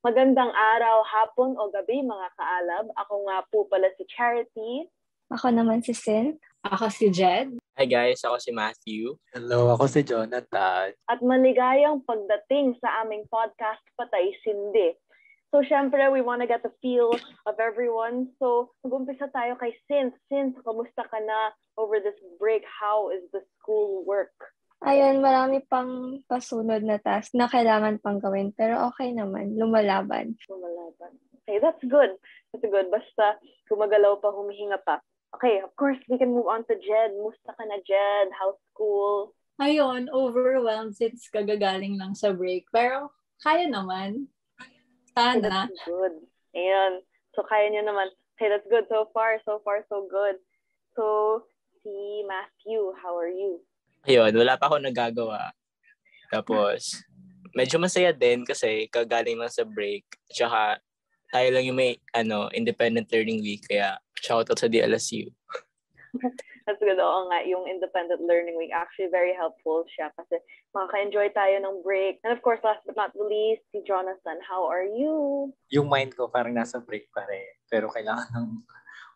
Magandang araw, hapon o gabi mga kaalab. Ako nga po pala si Charity. Ako naman si Sin. Ako si Jed. Hi guys, ako si Matthew. Hello, ako si Jonathan. At maligayang pagdating sa aming podcast, Patay Sindi. So syempre, we want to get the feel of everyone. So mag-umpisa tayo kay Sin. Sin, kamusta ka na over this break? How is the school work? Ayun, marami pang pasunod na task na kailangan pang gawin. Pero okay naman, lumalaban. Okay, that's good. That's good. Basta gumagalaw pa, humihinga pa. Okay, of course, we can move on to Jed. Musta ka na, Jed? How's school? Ayun, overwhelmed since kagagaling lang sa break. Pero kaya naman. Sana. That's good. Ayun. So, kaya nyo naman. Okay, that's good. So far, so good. So, si Matthew, how are you? Ayun, wala pa ako nagagawa. Tapos, medyo masaya din kasi kagaling lang sa break. Tsaka, tayo lang yung may independent learning week. Kaya, shoutout sa DLSU. That's good. Oo nga, yung independent learning week, actually very helpful siya kasi makaka-enjoy tayo ng break. And of course, last but not least, si Jonathan, how are you? Yung mind ko parang nasa break pa rin. Pero kailangan nang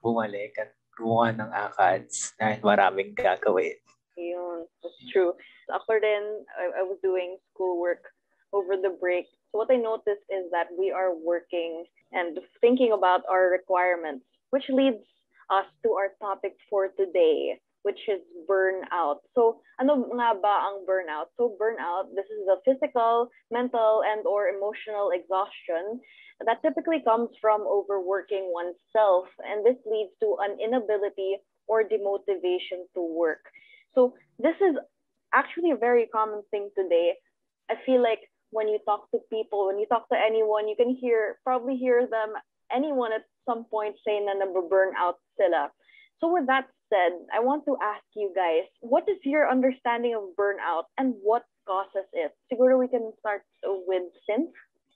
bumalik at gumawa ng ACADS dahil maraming gagawin. Yun, that's true. Ako din, I was doing schoolwork over the break. So what I noticed is that we are working and thinking about our requirements, which leads us to our topic for today, which is burnout. So ano nga ba ang burnout? So burnout, this is the physical, mental, and or emotional exhaustion that typically comes from overworking oneself, and this leads to an inability or demotivation to work. So this is actually a very common thing today. I feel like when you talk to people, when you talk to anyone, you can probably hear anyone at some point saying na nababurn out sila. So with that said, I want to ask you guys, what is your understanding of burnout and what causes it? Siguro we can start with Sin.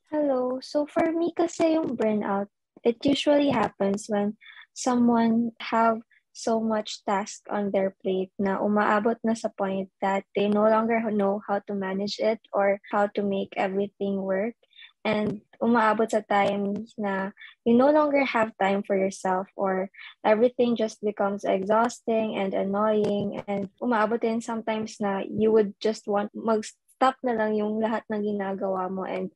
Hello. So for me kasi yung burnout, it usually happens when someone have so much task on their plate na umaabot na sa point that they no longer know how to manage it or how to make everything work. And umaabot sa times na you no longer have time for yourself or everything just becomes exhausting and annoying. And umaabot din sometimes na you would just want mag-stop na lang yung lahat ng ginagawa mo and,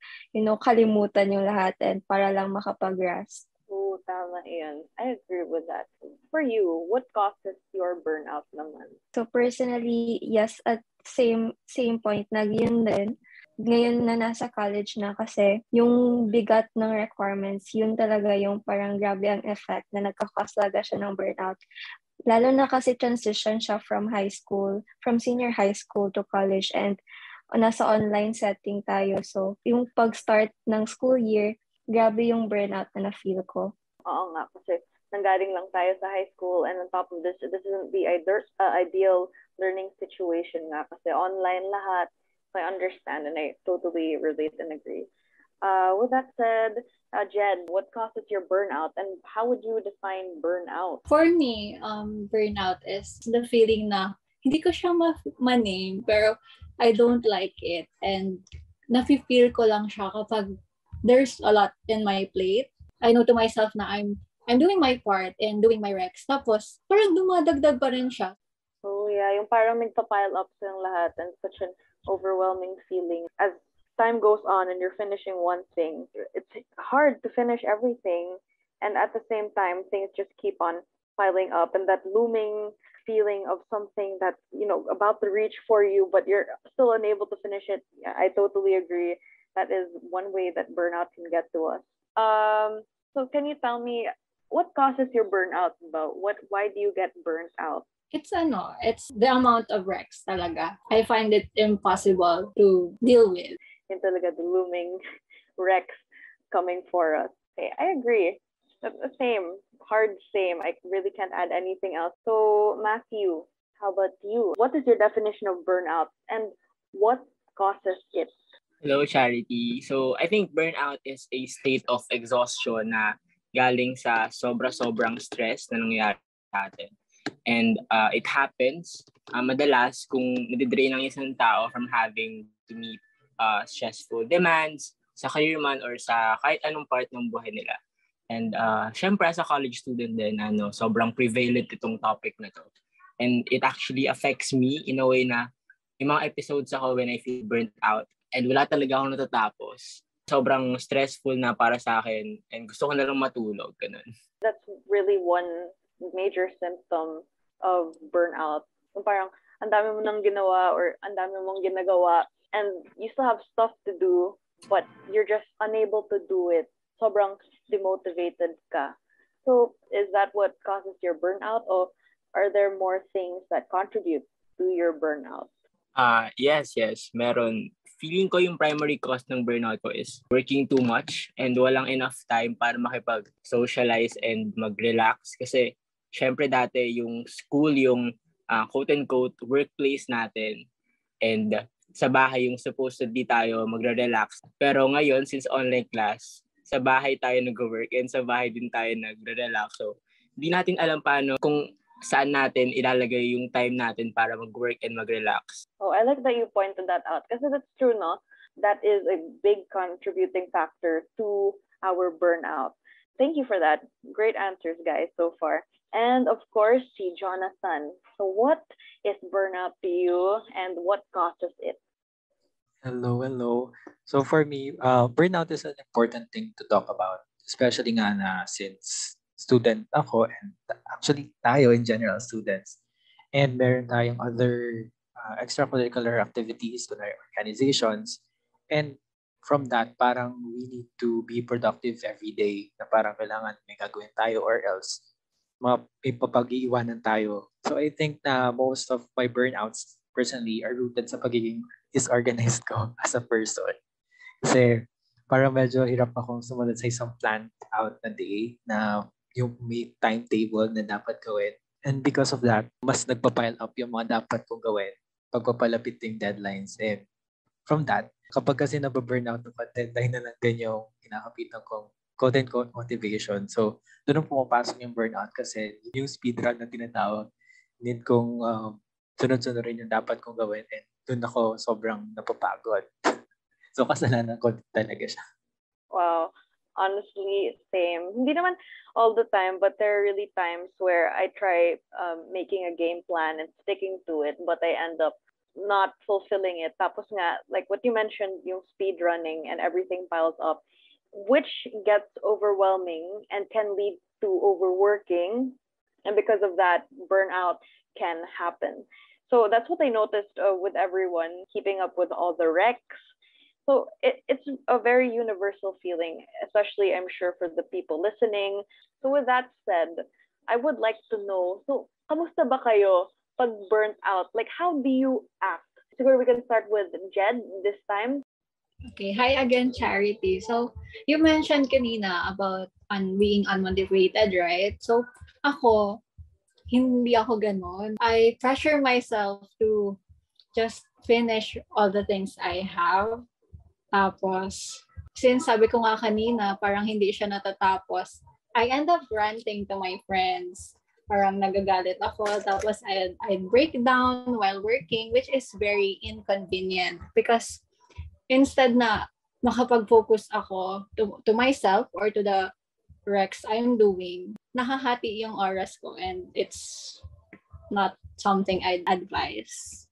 kalimutan yung lahat and para lang makapag-rest. Oh, tama yan. I agree with that. For you, what causes your burnout naman? So personally, yes, at same point na yun din. Ngayon na nasa college na kasi yung bigat ng requirements, yun talaga yung parang grabe ang effect na nagkakause talaga siya ng burnout. Lalo na kasi transition siya from senior high school to college and nasa online setting tayo. So yung pag-start ng school year, grabe yung burnout na na-feel ko. Oo nga, kasi nanggaling lang tayo sa high school and on top of this isn't the ideal learning situation nga kasi online lahat. So I understand and I totally relate and agree. With that said, Jed, what causes your burnout and how would you define burnout? For me, burnout is the feeling na hindi ko siya ma-name pero I don't like it and nafe-feel ko lang siya kapag there's a lot in my plate. I know to myself na I'm doing my part and doing my recs. Tapos, parang dumadagdag pa rin siya. Oh yeah, yung parang nagpa-pile up sa lahat and such an overwhelming feeling. As time goes on and you're finishing one thing, it's hard to finish everything. And at the same time, things just keep on piling up and that looming feeling of something that, about to reach for you, but you're still unable to finish it. Yeah, I totally agree. That is one way that burnout can get to us. So can you tell me what causes your burnout about? Why do you get burnt out? It's the amount of recs talaga. I find it impossible to deal with. Yung talaga the looming recs coming for us. Okay, I agree. The same. Hard same. I really can't add anything else. So Matthew, how about you? What is your definition of burnout and what causes it? Hello, Charity. So, I think burnout is a state of exhaustion na galing sa sobrang stress na nangyayari sa atin. And it happens, madalas kung nadidrain ng isang tao from having to meet stressful demands, sa career man or sa kahit anong part ng buhay nila. And syempre as a college student din, sobrang prevalent itong topic na to. And it actually affects me in a way na yung mga episodes ako when I feel burnt out and wala talaga akong natatapos. Sobrang stressful na para sa akin and gusto ko na lang matulog. Ganun. That's really one major symptom of burnout. Yung parang ang dami mo nang ginawa or ang dami mong ginagawa and you still have stuff to do but you're just unable to do it. Sobrang demotivated ka. So is that what causes your burnout or are there more things that contribute to your burnout? Yes. Meron. Feeling ko yung primary cause ng burnout ko is working too much and walang enough time para makipag-socialize and mag-relax. Kasi syempre dati yung school, yung quote-unquote workplace natin and sa bahay yung supposedly tayo magre-relax. Pero ngayon, since online class, sa bahay tayo nag-work and sa bahay din tayo nagre-relax. So, hindi natin alam paano kung saan natin ilalagay yung time natin para mag-work and mag-relax. Oh, I like that you pointed that out kasi that's true, no? That is a big contributing factor to our burnout. Thank you for that. Great answers, guys, so far. And of course, si Jonathan. So what is burnout to you and what causes it? Hello. So for me, burnout is an important thing to talk about, especially nga na since student ako and actually tayo in general students. And meron tayong other extracurricular activities to our organizations. And from that, parang we need to be productive every day na parang kailangan may gagawin tayo or else may papag-iiwanan tayo. So I think na most of my burnouts personally are rooted sa pagiging disorganized ko as a person. Kasi parang medyo hirap akong sumunod sa isang planned out na day na yung may timetable na dapat gawin. And because of that, mas nagpa-pile up yung mga dapat kong gawin pagpapalapit yung deadlines. And from that, kapag kasi nababurnout ako, dahil na lang din yung kinakapitan kong quote-unquote motivation. So, doon pumapasok yung burnout kasi yung speedrun na tinatawag, need kong sunod-sunodin yung dapat kong gawin and doon ako sobrang napapagod. So, kasalanan ko talaga siya. Wow. Honestly, same. Hindi naman all the time, but there are really times where I try making a game plan and sticking to it, but I end up not fulfilling it. Tapos nga, like what you mentioned, yung speed running and everything piles up, which gets overwhelming and can lead to overworking. And because of that, burnout can happen. So that's what I noticed with everyone, keeping up with all the recs. So it's a very universal feeling, especially I'm sure for the people listening. So with that said, I would like to know, so kamusta ba kayo pag burnt out? Like how do you act? Siguro we can start with Jed this time. Okay, hi again, Charity. So, you mentioned kanina about being unmotivated, right? So, hindi ako ganon. I pressure myself to just finish all the things I have. Tapos, since sabi ko nga kanina, parang hindi siya natatapos, I end up ranting to my friends. Parang nagagalit ako. Tapos, I'd break down while working, which is very inconvenient. Because instead na makapag-focus ako to myself or to the recs I'm doing, nakahati yung oras ko and it's not something I'd advise.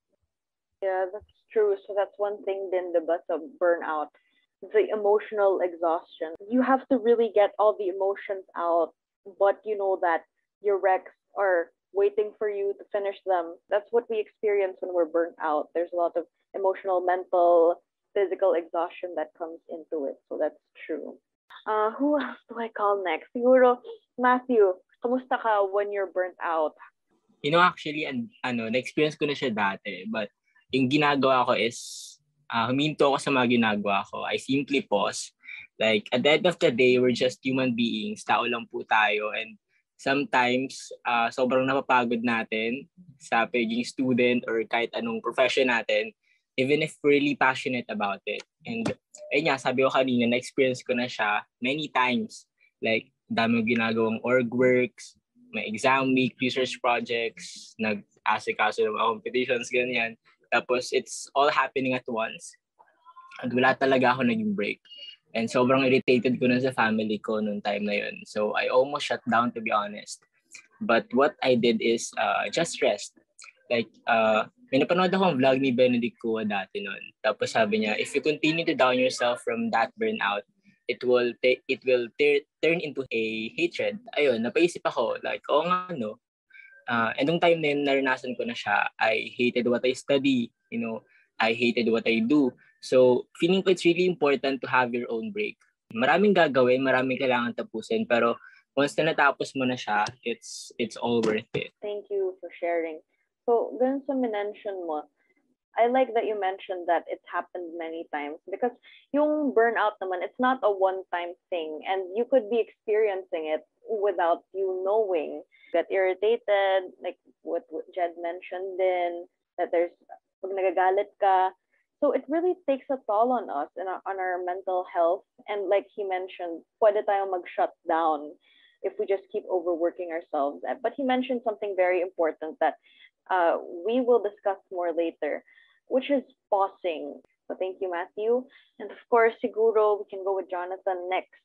Yeah, that's true. So that's one thing din, diba, sa burnout, the emotional exhaustion. You have to really get all the emotions out, but you know that your recs are waiting for you to finish them. That's what we experience when we're burnt out. There's a lot of emotional, mental, physical exhaustion that comes into it. So that's true. Who else do I call next? Siguro, Matthew, kamusta ka when you're burnt out? Actually, na-experience ko na siya dati, but yung ginagawa ko is, huminto ako sa mga ginagawa ko. I simply pause. Like, at the end of the day, we're just human beings. Tao lang po tayo. And sometimes, sobrang napapagod natin sa pagiging student or kahit anong profession natin, even if we're really passionate about it. And, ayun nga, sabi ko kanina, na-experience ko na siya many times. Like, dami ginagawang org works, may exam week, research projects, nag-asikaso ng mga competitions, ganyan. Tapos, it's all happening at once. At wala talaga ako naging break. And sobrang irritated ko nun sa family ko nung time na yun. So I almost shut down, to be honest. But what I did is just rest. Like, may napanood akong vlog ni Benedict Cua dati nun. Tapos sabi niya, if you continue to down yourself from that burnout, it will turn into a hatred. Ayun, napaisip ako, like, nga, no. And nung time na yun, naranasan ko na siya. I hated what I study, I hated what I do. So, feeling ko it's really important to have your own break. Maraming gagawin, maraming kailangan tapusin, pero once na natapos mo na siya, it's all worth it. Thank you for sharing. So, dun sa minention mo, I like that you mentioned that it's happened many times because yung burnout naman, it's not a one-time thing and you could be experiencing it without you knowing. Get irritated, like what Jed mentioned din, that there's, pag nagagalit ka. So it really takes a toll on us and on our mental health. And like he mentioned, pwede tayong mag-shut down if we just keep overworking ourselves. But he mentioned something very important that we will discuss more later, which is pausing. So thank you, Matthew. And of course, siguro we can go with Jonathan next.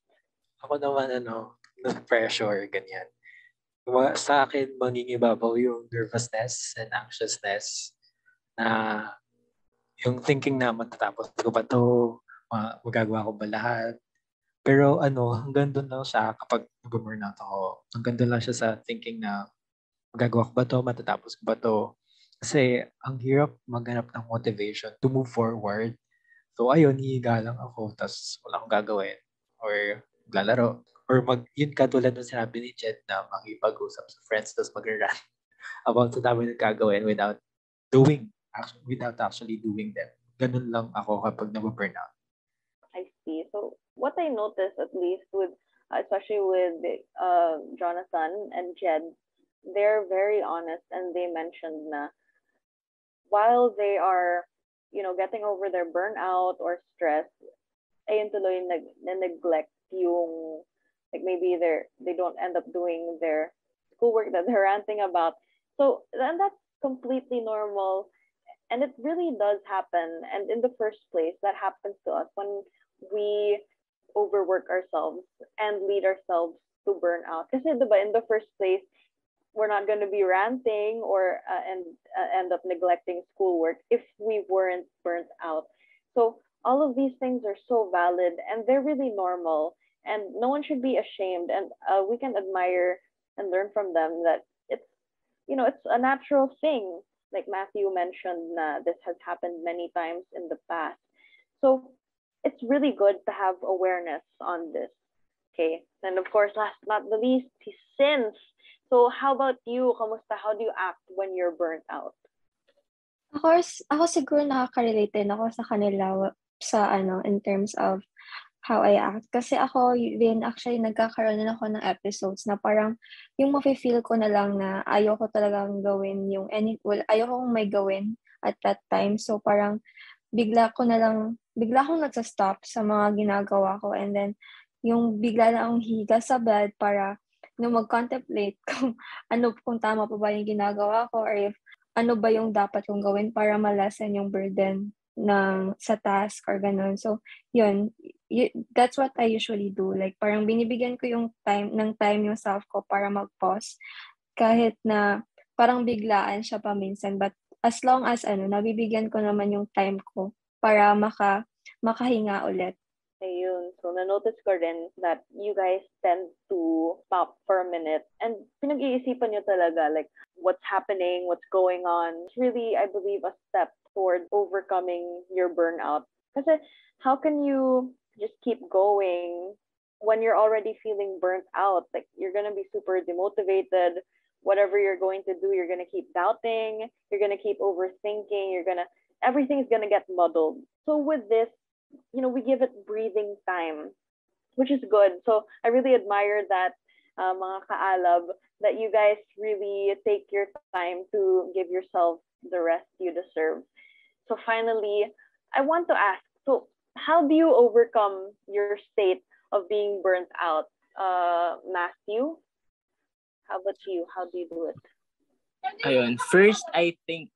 Ako naman, the pressure, ganyan. Sa akin, mangingibabaw yung nervousness and anxiousness na yung thinking na matatapos ko ba to, magagawa ko ba lahat. Pero hanggang doon lang siya kapag nag-burnout ako. Hanggang doon lang siya sa thinking na magagawa ko ba to, matatapos ko ba to. Kasi ang hirap maghanap ng motivation to move forward. So ayun, hihiga lang ako, tapos wala akong gagawin. Or maglalaro. Or yun katulad ng sinabi ni Jed na makipag-usap sa friends, tapos mag-rant about sa dami ng gagawin without actually doing them. Ganun lang ako kapag nag-burnout. I see. So what I noticed, at least with, especially with Jonathan and Jed, they're very honest and they mentioned na while they are, getting over their burnout or stress, ayun tuloy neglect yung, like maybe they don't end up doing their schoolwork that they're ranting about. So and that's completely normal. And it really does happen. And in the first place, that happens to us when we overwork ourselves and lead ourselves to burnout. Kasi diba, in the first place, we're not going to be ranting or end up neglecting schoolwork if we weren't burnt out. So all of these things are so valid and they're really normal. And no one should be ashamed. And we can admire and learn from them that it's, it's a natural thing. Like Matthew mentioned, this has happened many times in the past. So it's really good to have awareness on this. Okay. And of course, last but not the least, since. So how about you? Kamusta? How do you act when you're burnt out? Of course, ako siguro nakaka-relate din ako sa kanila in terms of how I act. Kasi ako din actually nagkakaroon din ako ng episodes na parang yung mafe-feel ko na lang na ayoko talagang gawin ayoko may gawin at that time. So parang bigla akong nagsa-stop sa mga ginagawa ko and then yung bigla na akong higa sa bed para mag-contemplate kung tama pa ba yung ginagawa ko or if ano ba yung dapat kong gawin para malasan yung burden sa task or ganun. So, yun, that's what I usually do. Like, parang binibigyan ko yung time yung self ko para mag-pause. Kahit na parang biglaan siya paminsan. But as long as nabibigyan ko naman yung time ko para makahinga ulit. Ayun. So, na-notice ko rin that you guys tend to stop for a minute and pinag-iisipan nyo talaga like what's happening, what's going on. It's really, I believe, a step toward overcoming your burnout. Kasi how can you just keep going when you're already feeling burnt out? Like you're gonna be super demotivated. Whatever you're going to do, you're gonna keep doubting. You're gonna keep overthinking. Everything's gonna get muddled. So with this, we give it breathing time, which is good. So I really admire that, mga kaalab, that you guys really take your time to give yourself the rest you deserve. So finally, I want to ask, so how do you overcome your state of being burnt out? Matthew, how about you? How do you do it? Ayun. First, I think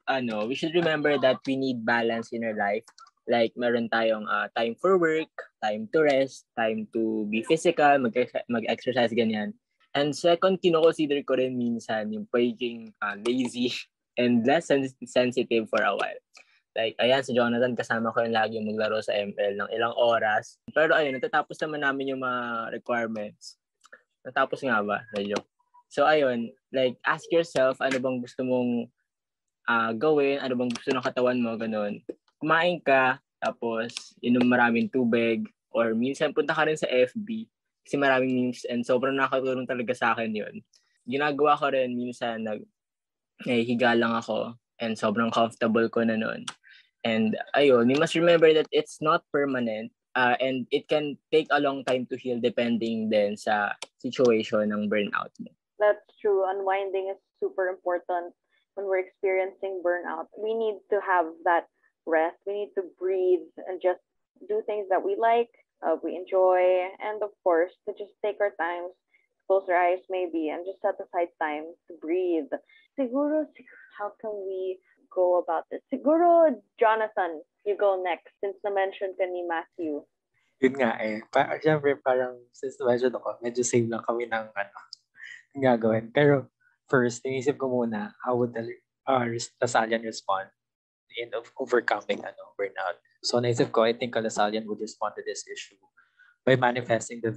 we should remember that we need balance in our life. Like, meron tayong time for work, time to rest, time to be physical, mag-exercise, ganyan. And second, kino-consider ko rin minsan yung pagiging lazy and less sensitive for a while. Like, ayan, si Jonathan, kasama ko yung lagi maglaro sa ML ng ilang oras. Pero ayun, natatapos naman namin yung mga requirements. Natapos nga ba? Medyo. So ayun, like, ask yourself, ano bang gusto mong gawin, ano bang gusto ng katawan mo, ganun. Kumain ka, tapos inom maraming tubig, or minsan punta ka rin sa FB, kasi maraming memes, and sobrang nakatulong talaga sa akin yun. Ginagawa ko rin minsan, higa lang ako, and sobrang comfortable ko na nun. And ayun, you must remember that it's not permanent, and it can take a long time to heal depending din sa situation ng burnout mo. That's true. Unwinding is super important when we're experiencing burnout. We need to have that rest. We need to breathe and just do things that we like, we enjoy, and of course, to just take our time, close our eyes maybe, and just set aside time to breathe. Siguro, how can we go about this? Siguro, Jonathan, you go next since na-mention ka ni Matthew. Yun nga eh. Siyempre, parang since na-mention ako, medyo save lang kami ng gagawin. Pero first, inisip ko muna, how would the Lasallian respond in overcoming burnout? So naisip ko, I think a Lasallian would respond to this issue by manifesting the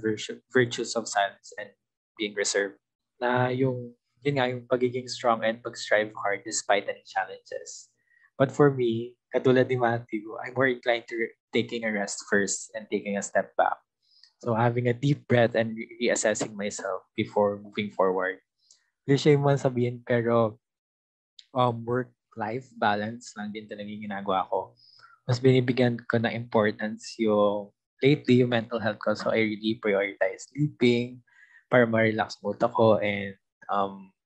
virtues of silence and being reserved. Na yun nga, yung pagiging strong and pag-strive hard despite any challenges. But for me, katulad ni Matthew, I'm more inclined to taking a rest first and taking a step back. So having a deep breath and reassessing myself before moving forward. Cliche man sabihin, pero work-life balance lang din talaga yung ginagawa ko. Mas binibigyan ko ng importance yung lately, yung mental health ko. So I really prioritize sleeping para ma-relax mode ako. And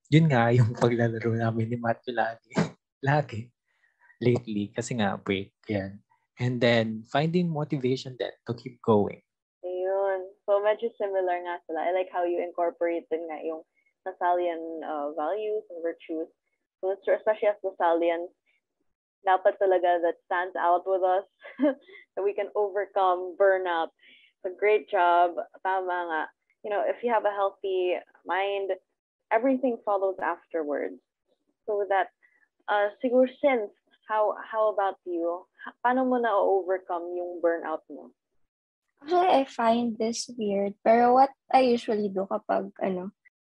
yun nga, yung paglalaro namin ni Matthew lagi. Lately, kasi nga break yan. And then, finding motivation then to keep going. Ayun. So, medyo similar nga sila. I like how you incorporate din nga yung Lasallian values and virtues. So, especially as Lasallians, dapat talaga that stands out with us that we can overcome burnout. So, great job. Tama nga. You know, if you have a healthy mind, everything follows afterwards. So, with that, siguro since, how about you? Paano mo na-overcome yung burnout mo? Actually, I find this weird. Pero what I usually do kapag,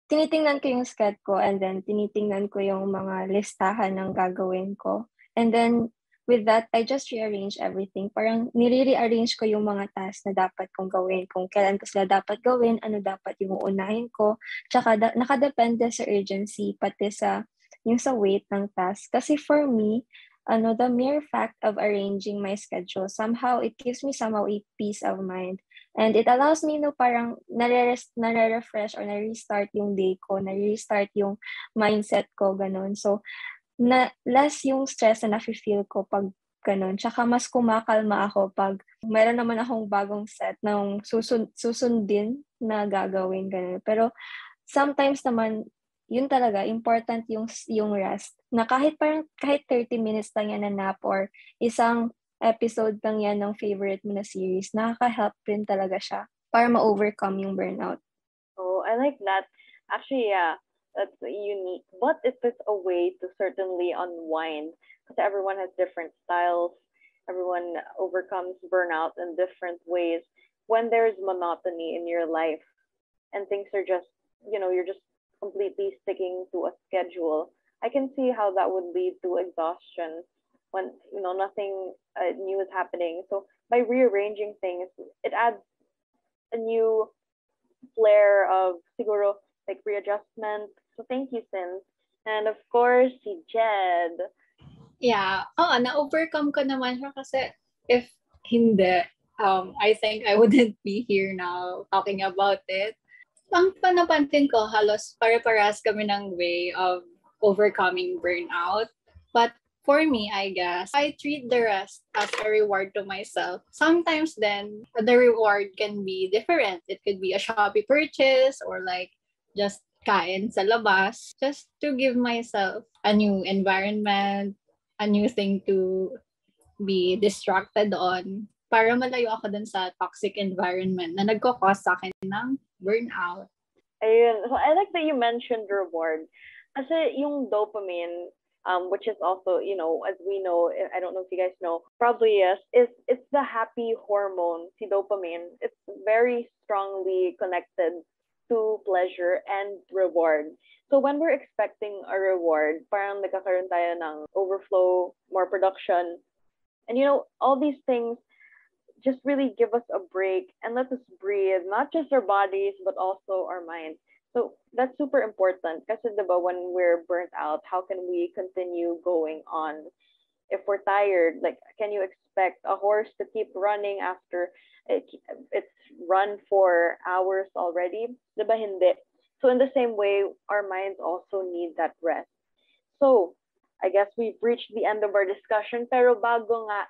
tinitingnan ko yung schedule ko and then tinitingnan ko yung mga listahan ng gagawin ko. And then, with that, I just rearrange everything. Parang nire-rearrange ko yung mga tasks na dapat kong gawin. Kung kailan ko sila dapat gawin, ano dapat yung uunahin ko. Tsaka nakadepende sa urgency, pati sa weight ng task. Kasi for me, the mere fact of arranging my schedule, somehow it gives me somehow a peace of mind. And it allows me parang nare-refresh or nare-restart yung day ko, nare-restart yung mindset ko, ganun. So, less yung stress na nafe-feel ko pag ganun. Tsaka mas kumakalma ako pag meron naman akong bagong set ng susundin na gagawin, ganun. Pero sometimes naman, yun talaga, important yung rest. Na kahit 30 minutes lang yan na nap or isang episode lang yan ng favorite mo na series, nakaka-help rin talaga siya para ma-overcome yung burnout. Oh, I like that. Actually, yeah, that's unique. But it is a way to certainly unwind because everyone has different styles. Everyone overcomes burnout in different ways. When there's monotony in your life and things are just, you're just completely sticking to a schedule, I can see how that would lead to exhaustion when nothing new is happening. So by rearranging things, it adds a new flair of siguro like readjustment. So thank you, Sins. And of course, si Jed. Yeah. Na-overcome ko naman siya kasi if hindi, I think I wouldn't be here now talking about it. Ang panapansin ko, halos pare-parehas kami ng way of overcoming burnout. But for me, I guess, I treat the rest as a reward to myself. Sometimes then, the reward can be different. It could be a Shopee purchase or like just kain sa labas. Just to give myself a new environment, a new thing to be distracted on para malayo ako dun sa toxic environment na nagko-cause sa akin ng burnout. Ayun. So I like that you mentioned reward. Kasi yung dopamine, which is also, as we know, I don't know if you guys know, probably yes, it's the happy hormone, si dopamine. It's very strongly connected to pleasure and reward. So when we're expecting a reward, parang nagkakaroon tayo ng overflow, more production. And all these things just really give us a break and let us breathe, not just our bodies, but also our minds. So that's super important kasi diba, when we're burnt out, how can we continue going on? If we're tired, like, can you expect a horse to keep running after it's run for hours already? Diba hindi? So in the same way, our minds also need that rest. So I guess we've reached the end of our discussion, pero bago nga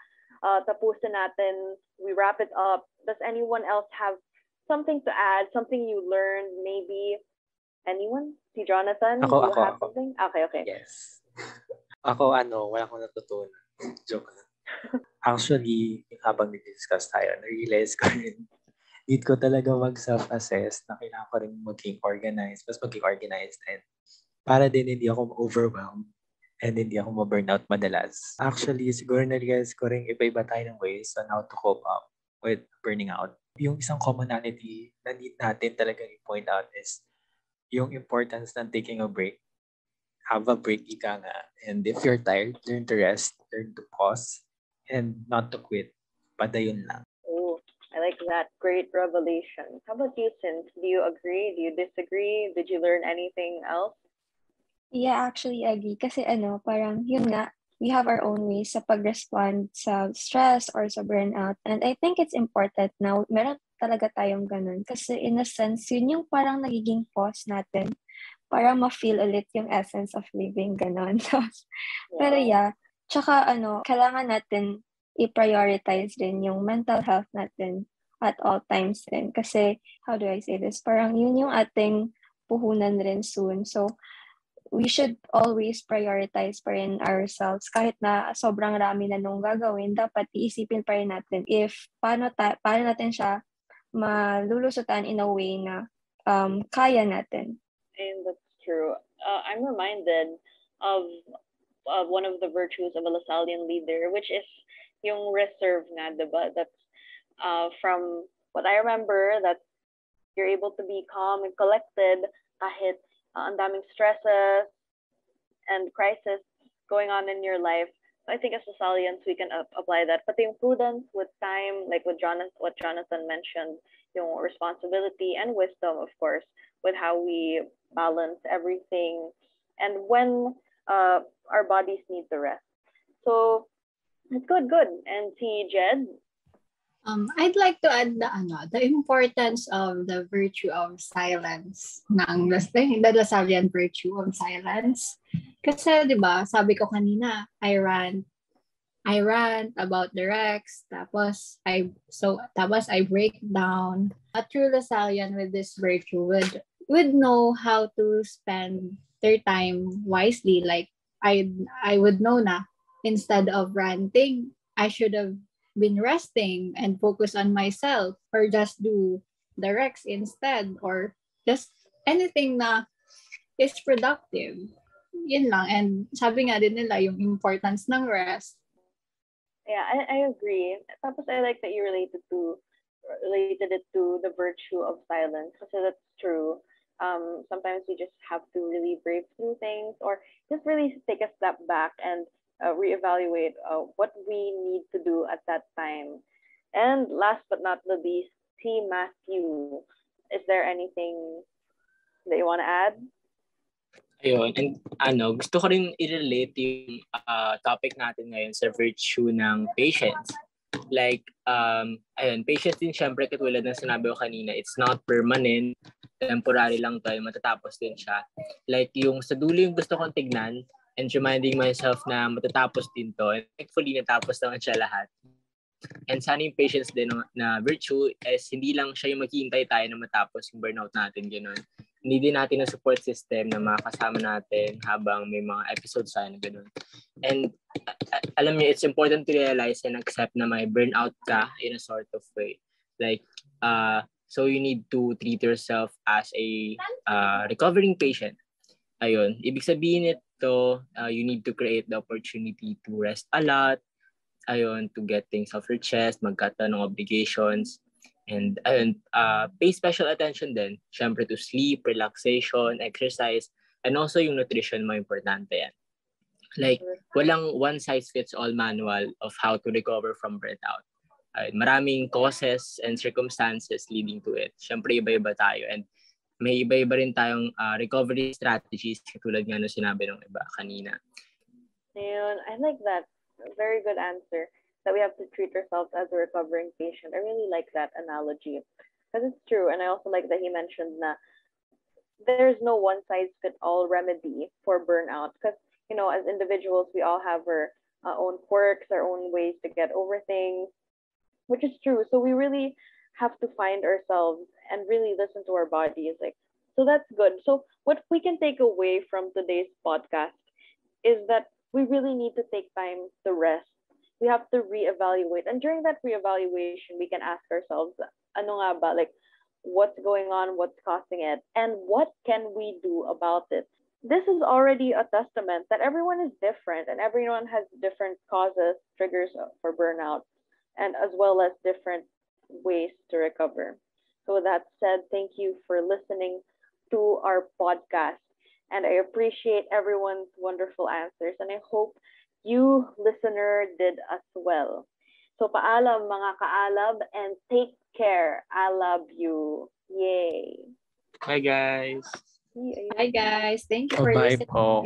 tapusin natin, we wrap it up. Does anyone else have something to add? Something you learned? Maybe anyone? Si Jonathan? Ako. Something? Okay. Yes. Ako, wala akong natutunan. Joke lang. Actually, habang nag-discuss tayo, na-realize ko rin, need ko talaga mag-self-assess na kailangan ko rin maging organized, mas maging organized and para din hindi ako ma-overwhelmed and hindi ako ma-burnout madalas. Actually, siguro na-realize ko rin iba-iba tayo ng ways on how to cope up with burning out. Yung isang commonality na need natin talaga i-point out is yung importance ng taking a break. Have a break, ika nga. And if you're tired, learn to rest, learn to pause, and not to quit. Padayon lang. Oh, I like that. Great revelation. How about you, Sins? Do you agree? Do you disagree? Did you learn anything else? Yeah, actually agree. Kasi parang yun nga, we have our own ways sa pag-respond sa stress or sa burnout. And I think it's important now, meron talaga tayong ganun. Kasi in a sense, yun yung parang nagiging pause natin para ma-feel ulit yung essence of living, ganun. So, pero yeah, tsaka kailangan natin i-prioritize din yung mental health natin at all times din. Kasi, how do I say this? Parang yun yung ating puhunan rin soon. So, we should always prioritize pa rin ourselves. Kahit na sobrang rami na nung gagawin, dapat iisipin pa rin natin if paano natin siya malulusutan in a way na kaya natin. And that's true. I'm reminded of one of the virtues of a Lasallian leader, which is yung reserve nga, diba? That's from what I remember, that you're able to be calm and collected kahit ang daming stresses and crisis going on in your life. So I think as Lasallians, we can apply that. But yung prudence with time, like what Jonathan mentioned, yung responsibility and wisdom, of course, with how we balance everything and when our bodies need the rest. So it's good. And si Jed? I'd like to add the importance of the virtue of silence, the Lasallian virtue of silence. Kasi, di ba, sabi ko kanina, I rant about the Rex, tapos I break down. A true Lasallian with this virtue would know how to spend their time wisely. Like, I would know na, instead of ranting, I should have been resting and focus on myself, or just do the Rex instead, or just anything na is productive. Yun lang. And sabi nga din nila yung importance ng rest. Yeah, I agree. Tapos I like that you related it to the virtue of silence, kasi that's true. Sometimes we just have to really brave through things, or just really take a step back and reevaluate what we need to do at that time. And last but not the least, T. Matthew, is there anything that you want to add? Ayun, and gusto ko rin i-relate yung topic natin ngayon sa virtue ng patience. Like, patience din syempre katulad ng sinabi ko kanina, it's not permanent, temporary lang tayo, matatapos din siya. Like, yung sa dulo yung gusto kong tignan, and reminding myself na matatapos din to. And thankfully, natapos naman siya lahat. And sana yung patience din na virtue is hindi lang siya yung maghihintay tayo na matapos yung burnout natin, gano'n. need din natin ng support system na makakasama natin habang may mga episodes tayo na gano'n. And alam niyo, it's important to realize and accept na may burnout ka in a sort of way. Like, so you need to treat yourself as a recovering patient. Ayun, ibig sabihin ito, you need to create the opportunity to rest a lot, ayun, to get things off your chest, magkat ng obligations, and ayun, pay special attention din, syempre to sleep, relaxation, exercise, and also yung nutrition mo, importante yan. Like, walang one-size-fits-all manual of how to recover from burnout. Maraming causes and circumstances leading to it. Syempre, iba-iba tayo, and may iba-iba rin tayong recovery strategies, katulad nga nung sinabi ng iba kanina. Ayun, I like that. Very good answer. That we have to treat ourselves as a recovering patient. I really like that analogy because it's true. And I also like that he mentioned that there's no one-size-fits-all remedy for burnout because, you know, as individuals, we all have our own quirks, our own ways to get over things, which is true. So we really have to find ourselves and really listen to our bodies. Like, so that's good. So what we can take away from today's podcast is that we really need to take time to rest. We have to reevaluate. And during that reevaluation, we can ask ourselves, ano nga ba, like, what's going on, what's causing it, and what can we do about it? This is already a testament that everyone is different and everyone has different causes, triggers for burnout, and as well as different ways to recover. So with that said, thank you for listening to our podcast. And I appreciate everyone's wonderful answers. And I hope you, listener, did as well. So paalam mga kaalab and take care. I love you. Yay. Bye, guys. Bye, guys. Thank you for Bye listening. po.